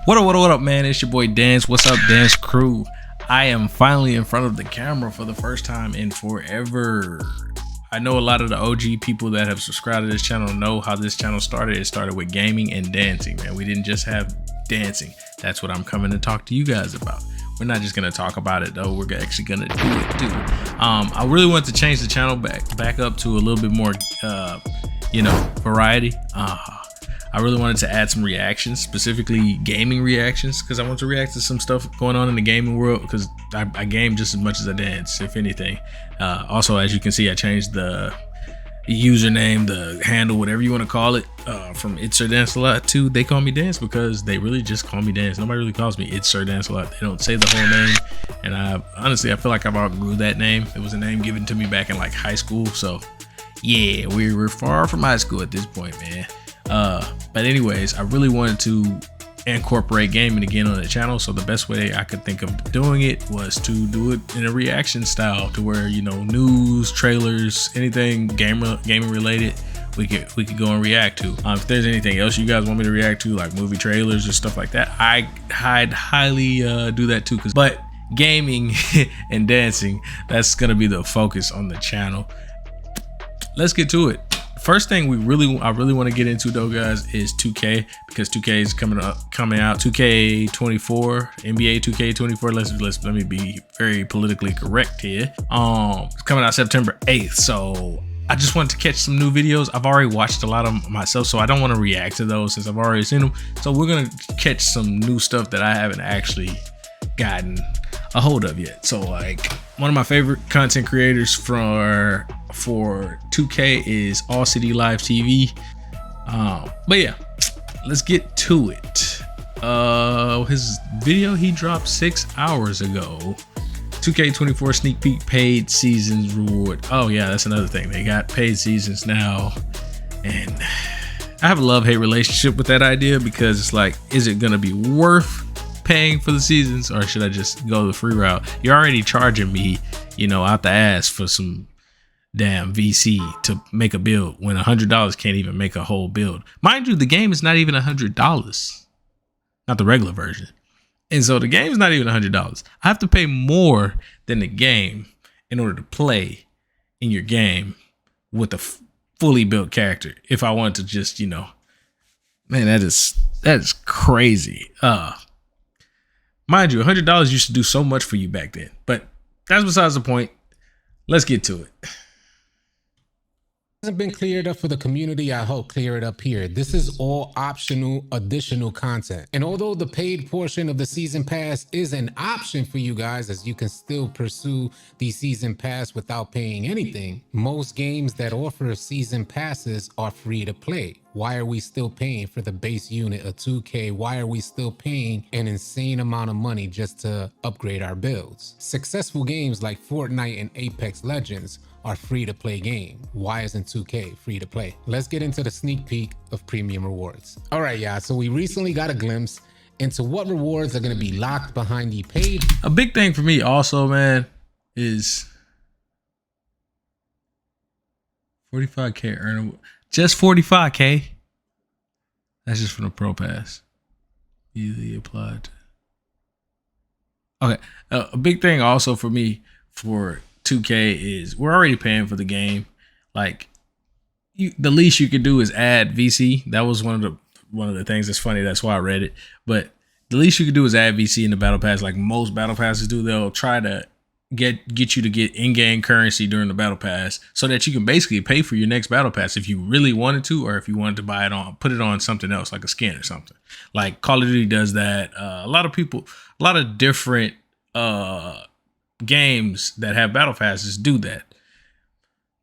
What up, man? It's your boy Dance. What's up, Dance Crew? I am finally in front of the camera for the first time in forever. I know a lot of the OG people that have subscribed to this channel know how this channel started. It started with gaming and dancing, man. We didn't just have dancing. That's what I'm coming to talk to you guys about. We're not just gonna talk about it though. We're actually gonna do it too. I really want to change the channel back up to a little bit more, variety. I really wanted to add some reactions, specifically gaming reactions, because I want to react to some stuff going on in the gaming world, because I game just as much as I dance, if anything. Also, as you can see, I changed the username, the handle, whatever you want to call it, from It's Sir Dance a Lot to They Call Me Dance, because they really just call me Dance. Nobody really calls me It's Sir Dance a Lot. They don't say the whole name, and honestly, I feel like I've outgrew that name. It was a name given to me back in like high school, so yeah, we're far from high school at this point, man. But anyways, I really wanted to incorporate gaming again on the channel, so the best way I could think of doing it was to do it in a reaction style, to where, you know, news, trailers, anything gaming related, we could go and react to. If there's anything else you guys want me to react to, like movie trailers or stuff like that, I'd highly do that too. But gaming and dancing, that's gonna be the focus on the channel. Let's get to it. First thing I really want to get into though, guys, is 2K, because 2K is coming out. 2K24, NBA 2K24. Let me be very politically correct here. It's coming out September 8th, so I just wanted to catch some new videos. I've already watched a lot of them myself, so I don't want to react to those since I've already seen them. So we're gonna catch some new stuff that I haven't actually gotten a hold of yet. So like, one of my favorite content creators for 2K is AllCity LiveTV. But yeah, let's get to it. His video he dropped 6 hours ago. 2K24 sneak peek paid seasons reward. Oh yeah, that's another thing. They got paid seasons now, and I have a love-hate relationship with that idea, because it's like, is it gonna be worth paying for the seasons, or should I just go the free route? You're already charging me, you know, out the ass for some damn VC to make a build, when $100 can't even make a whole build. Mind you, the game is not even $100, not the regular version. And so the game is not even $100. I have to pay more than the game in order to play in your game with a fully built character. If I want to just, you know, man, that is crazy. Mind you, $100 used to do so much for you back then, but that's besides the point. Let's get to it. Hasn't been cleared up for the community. I hope clear it up here. This is all optional, additional content. And although the paid portion of the season pass is an option for you guys, as you can still pursue the season pass without paying anything, most games that offer season passes are free to play. Why are we still paying for the base unit of 2K? Why are we still paying an insane amount of money just to upgrade our builds? Successful games like Fortnite and Apex Legends are free to play game. Why isn't 2K free to play? Let's get into the sneak peek of premium rewards. All right, yeah, so we recently got a glimpse into what rewards are gonna be locked behind the paid. A big thing for me also, man, is 45K earnable. Just 45K. That's just from the Pro Pass. Easily applied. Okay, a big thing also for me for 2K is we're already paying for the game. Like, the least you could do is add VC. That was one of the things that's funny. That's why I read it. But the least you could do is add VC in the battle pass, like most battle passes do. They'll try to get you to get in-game currency during the battle pass, so that you can basically pay for your next battle pass if you really wanted to, or if you wanted to buy it on, put it on something else like a skin or something. Like Call of Duty does that. A lot of different games that have battle passes do that.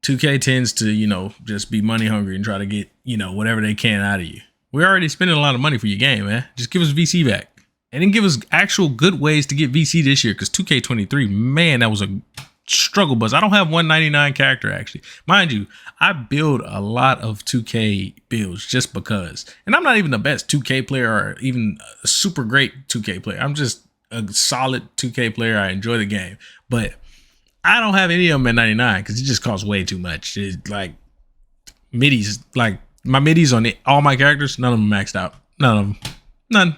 2K tends to, you know, just be money hungry and try to get, you know, whatever they can out of you. We're already spending a lot of money for your game, man. Just give us VC back. And then give us actual good ways to get VC this year, because 2K23, man, that was a struggle bus. I don't have 199 character, actually. Mind you, I build a lot of 2K builds just because. And I'm not even the best 2K player, or even a super great 2K player. I'm just a solid 2K player. I enjoy the game. But I don't have any of them at 99 because it just costs way too much. It's like middies, like my middies on all my characters, none of them maxed out. None of them. None.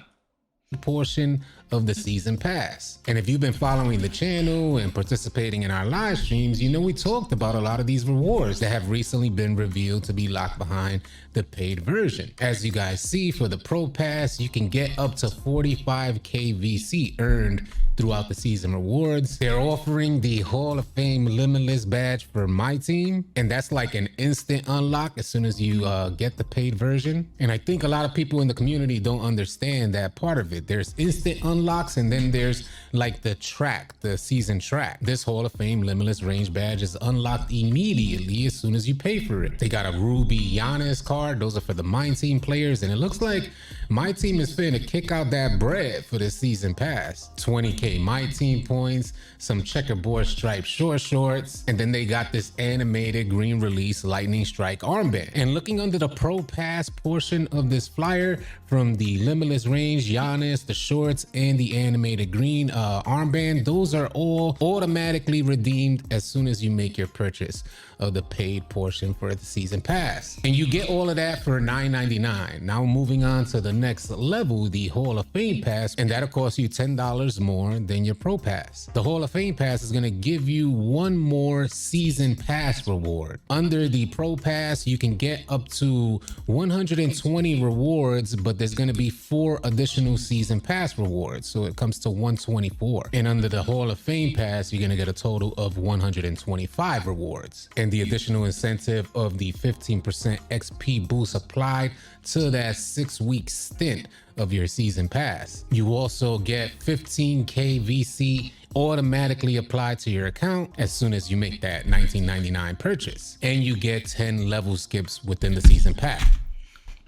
portion of the season pass. And if you've been following the channel and participating in our live streams, you know we talked about a lot of these rewards that have recently been revealed to be locked behind the paid version. As you guys see, for the Pro Pass, you can get up to 45k VC earned throughout the season rewards. They're offering the Hall of Fame Limitless badge for my team, and that's like an instant unlock as soon as you get the paid version. And I think a lot of people in the community don't understand that part of it. There's instant unlocks, and then there's like the track, the season track. This Hall of Fame Limitless range badge is unlocked immediately as soon as you pay for it. They got a Ruby Giannis card. Those are for the my team players, and it looks like my team is finna kick out that bread for this season pass. 20k my team points, some checkerboard striped short shorts, and then they got this animated green release lightning strike armband. And looking under the Pro Pass portion of this flyer, from the limitless range, Giannis, the shorts, and the animated green armband, those are all automatically redeemed as soon as you make your purchase of the paid portion for the season pass. And you get all of that for $9.99. Now moving on to the next level, the Hall of Fame pass, and that'll cost you $10 more than your Pro Pass. The Hall of Fame pass is gonna give you one more season pass reward. Under the Pro Pass, you can get up to 120 rewards, but there's gonna be 4 additional season pass rewards, so it comes to 124. And under the Hall of Fame pass, you're gonna get a total of 125 rewards. And the additional incentive of the 15% XP boost applied to that 6-week stint of your season pass. You also get 15k VC automatically applied to your account as soon as you make that $19.99 purchase. And you get 10 level skips within the season pass.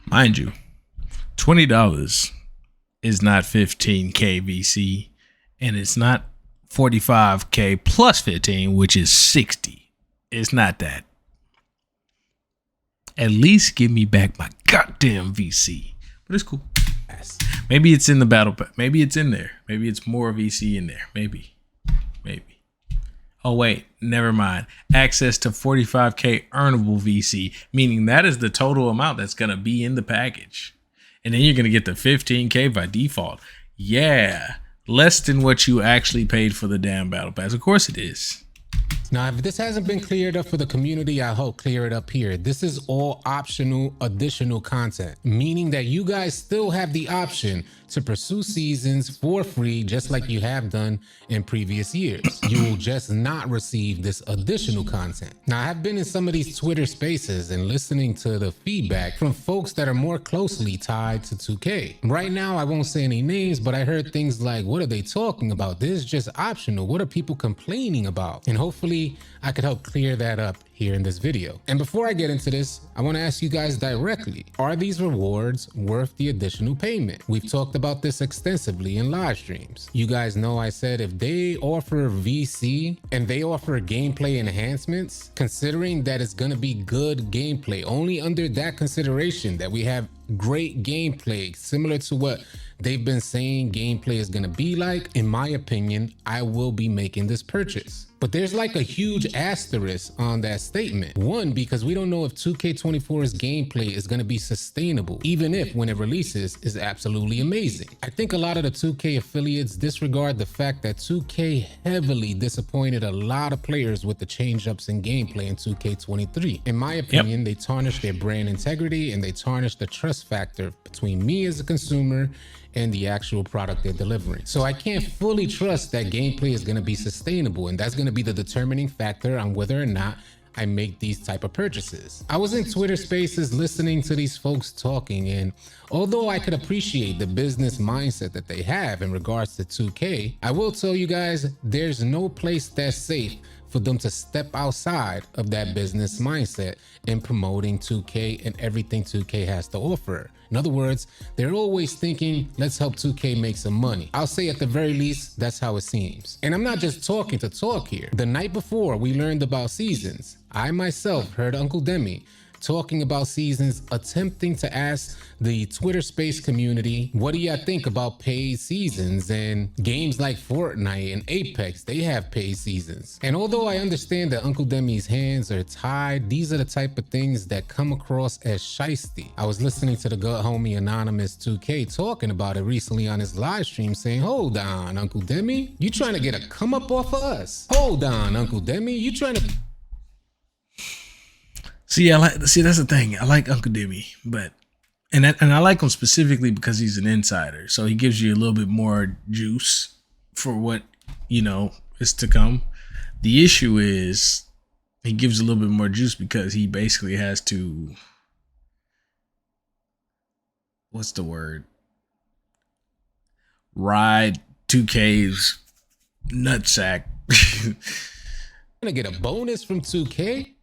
Mind you, $20 is not 15k VC, and it's not 45k plus 15, which is 60. It's not that. At least give me back my goddamn VC. But it's cool. Maybe it's in the battle pass. Maybe it's in there. Maybe it's more VC in there. Maybe. Oh wait, never mind. Access to 45k earnable VC, meaning that is the total amount that's gonna be in the package. And then you're gonna get the 15k by default. Yeah, less than what you actually paid for the damn battle pass. Of course it is. Now, if this hasn't been cleared up for the community, I hope clear it up here. This is all optional additional content, meaning that you guys still have the option to pursue seasons for free, just like you have done in previous years. You will just not receive this additional content. Now, I've been in some of these Twitter spaces and listening to the feedback from folks that are more closely tied to 2K. Right now, I won't say any names, but I heard things like, what are they talking about? This is just optional. What are people complaining about? And hopefully I could help clear that up here in this video. And before I get into this, I want to ask you guys directly, are these rewards worth the additional payment? We've talked about this extensively in live streams. You guys know I said if they offer VC and they offer gameplay enhancements, considering that it's going to be good gameplay, only under that consideration that we have great gameplay similar to what they've been saying gameplay is going to be like, in my opinion, I will be making this purchase. But there's like a huge asterisk on that statement. One, because we don't know if 2K24's gameplay is going to be sustainable, even if when it releases is absolutely amazing. I think a lot of the 2K affiliates disregard the fact that 2K heavily disappointed a lot of players with the change-ups in gameplay in 2K23. In my opinion, they tarnished their brand integrity and they tarnished the trust factor between me as a consumer and the actual product they're delivering. So I can't fully trust that gameplay is going to be sustainable, and that's going to be the determining factor on whether or not I make these type of purchases. I was in Twitter spaces listening to these folks talking, and although I could appreciate the business mindset that they have in regards to 2K, I will tell you guys there's no place that's safe for them to step outside of that business mindset in promoting 2K and everything 2K has to offer. In other words, they're always thinking, let's help 2K make some money. I'll say at the very least, that's how it seems. And I'm not just talking to talk here. The night before we learned about seasons, I myself heard Uncle Demi talking about seasons, attempting to ask the Twitter space community, what do y'all think about paid seasons? And games like Fortnite and Apex, they have paid seasons. And although I understand that Uncle Demi's hands are tied, these are the type of things that come across as shiesty. I was listening to the good homie Anonymous 2K talking about it recently on his live stream, saying, hold on, Uncle Demi, you trying to get a come up off of us? Hold on, Uncle Demi, you trying to... See, that's the thing. I like Uncle Demi, but and I like him specifically because he's an insider. So he gives you a little bit more juice for what, is to come. The issue is he gives a little bit more juice because he basically has to, what's the word? Ride 2K's nutsack. Gonna get a bonus from 2K?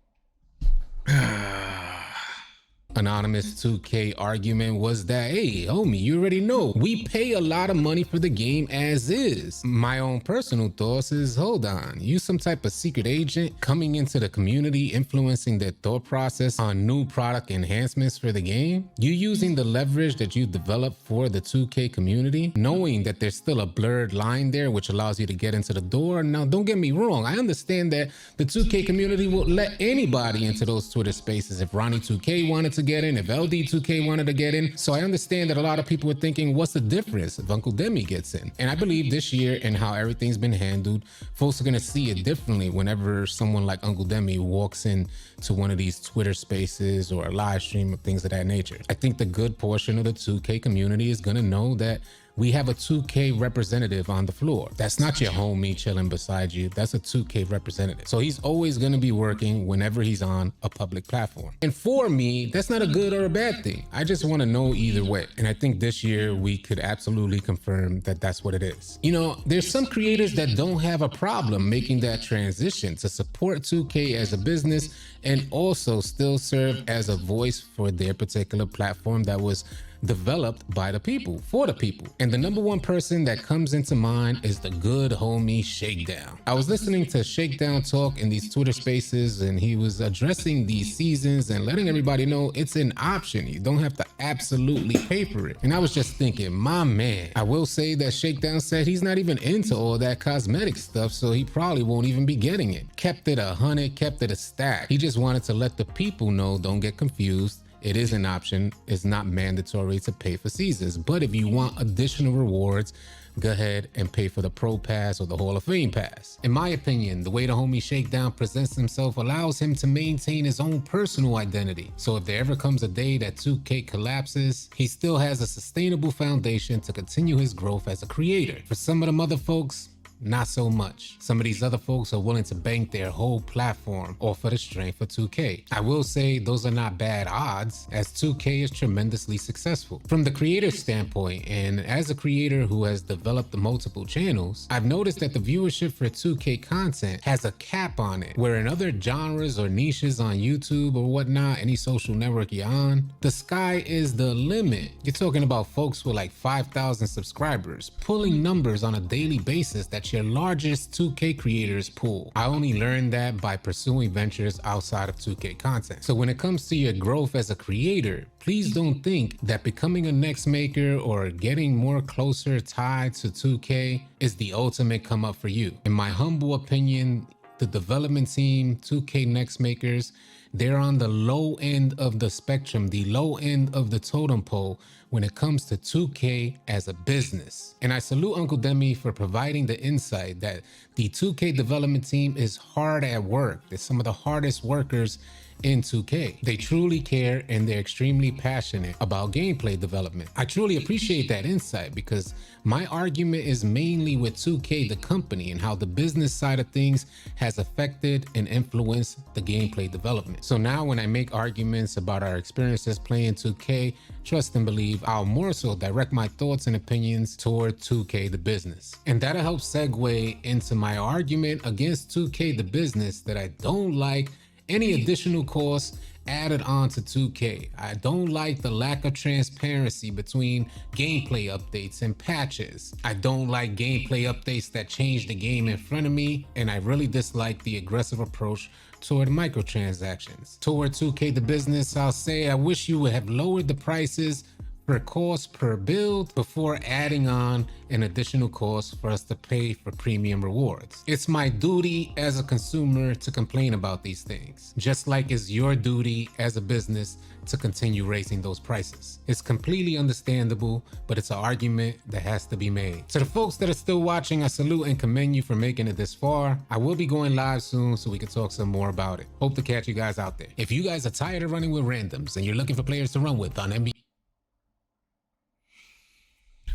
Anonymous 2K argument was that, hey, homie, you already know, we pay a lot of money for the game as is. My own personal thoughts is, hold on, you some type of secret agent coming into the community, influencing their thought process on new product enhancements for the game? You using the leverage that you developed for the 2K community, knowing that there's still a blurred line there, which allows you to get into the door. Now, don't get me wrong, I understand that the 2K community will let anybody into those Twitter spaces. If Ronnie 2K wanted to get in, if LD2K wanted to get in. So I understand that a lot of people are thinking, what's the difference if Uncle Demi gets in? And I believe this year and how everything's been handled, folks are going to see it differently whenever someone like Uncle Demi walks in to one of these Twitter spaces or a live stream or things of that nature. I think the good portion of the 2K community is going to know that we have a 2K representative on the floor. That's not your homie chilling beside you. That's a 2K representative. So he's always going to be working whenever he's on a public platform. And for me, that's not a good or a bad thing. I just want to know either way. And I think this year we could absolutely confirm that that's what it is. There's some creators that don't have a problem making that transition to support 2K as a business and also still serve as a voice for their particular platform that was developed by the people, for the people. And the number one person that comes into mind is the good homie Shakedown. I was listening to Shakedown talk in these Twitter spaces, and he was addressing these seasons and letting everybody know it's an option. You don't have to absolutely pay for it. And I was just thinking, my man, I will say that Shakedown said he's not even into all that cosmetic stuff, so he probably won't even be getting it. Kept it 100, kept it a stack. He just wanted to let the people know, don't get confused. It is an option. It's not mandatory to pay for seasons. But if you want additional rewards, go ahead and pay for the Pro Pass or the Hall of Fame Pass. In my opinion, the way the homie Shakedown presents himself allows him to maintain his own personal identity. So if there ever comes a day that 2K collapses, he still has a sustainable foundation to continue his growth as a creator. For some of them other folks, not so much. Some of these other folks are willing to bank their whole platform off of the strength of 2K. I will say those are not bad odds, as 2K is tremendously successful. From the creator standpoint, and as a creator who has developed multiple channels, I've noticed that the viewership for 2K content has a cap on it, where in other genres or niches on YouTube or whatnot, any social network you're on, the sky is the limit. You're talking about folks with like 5,000 subscribers, pulling numbers on a daily basis that your largest 2K creators pool. I only learned that by pursuing ventures outside of 2K content. So when it comes to your growth as a creator, please don't think that becoming a next maker or getting more closer tied to 2K is the ultimate come up for you. In my humble opinion, the development team, 2K next makers, they're on the low end of the spectrum, the low end of the totem pole when it comes to 2K as a business. And I salute Uncle Demi for providing the insight that the 2K development team is hard at work. They're some of the hardest workers in 2K. They truly care and they're extremely passionate about gameplay development. I truly appreciate that insight because my argument is mainly with 2K, the company, and how the business side of things has affected and influenced the gameplay development. So now when I make arguments about our experiences playing 2K, trust and believe I'll more so direct my thoughts and opinions toward 2K, the business. And that'll help segue into my argument against 2K, the business, that I don't like any additional costs added on to 2K. I don't like the lack of transparency between gameplay updates and patches. I don't like gameplay updates that change the game in front of me, and I really dislike the aggressive approach toward microtransactions. Toward 2K the business, I'll say I wish you would have lowered the prices per cost per build before adding on an additional cost for us to pay for premium rewards. It's my duty as a consumer to complain about these things, just like it's your duty as a business to continue raising those prices. It's completely understandable, but it's an argument that has to be made. To the folks that are still watching, I salute and commend you for making it this far. I will be going live soon so we can talk some more about it. Hope to catch you guys out there. If you guys are tired of running with randoms and you're looking for players to run with on NBA,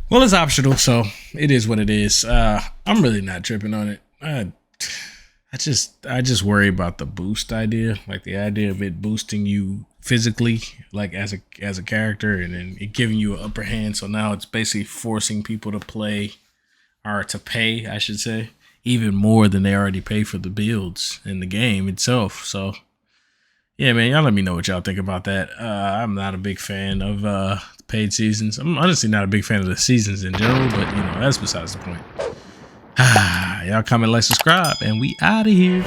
well, it's optional, so it is what it is. I'm really not tripping on it. I just worry about the boost idea, like the idea of it boosting you physically, like as a character, and then it giving you an upper hand. So now it's basically forcing people to play, or to pay, I should say, even more than they already pay for the builds in the game itself. So yeah, man, y'all let me know what y'all think about that. I'm not a big fan of paid seasons. I'm honestly not a big fan of the seasons in general, but you know, that's besides the point. Y'all comment, like, subscribe, and we out of here.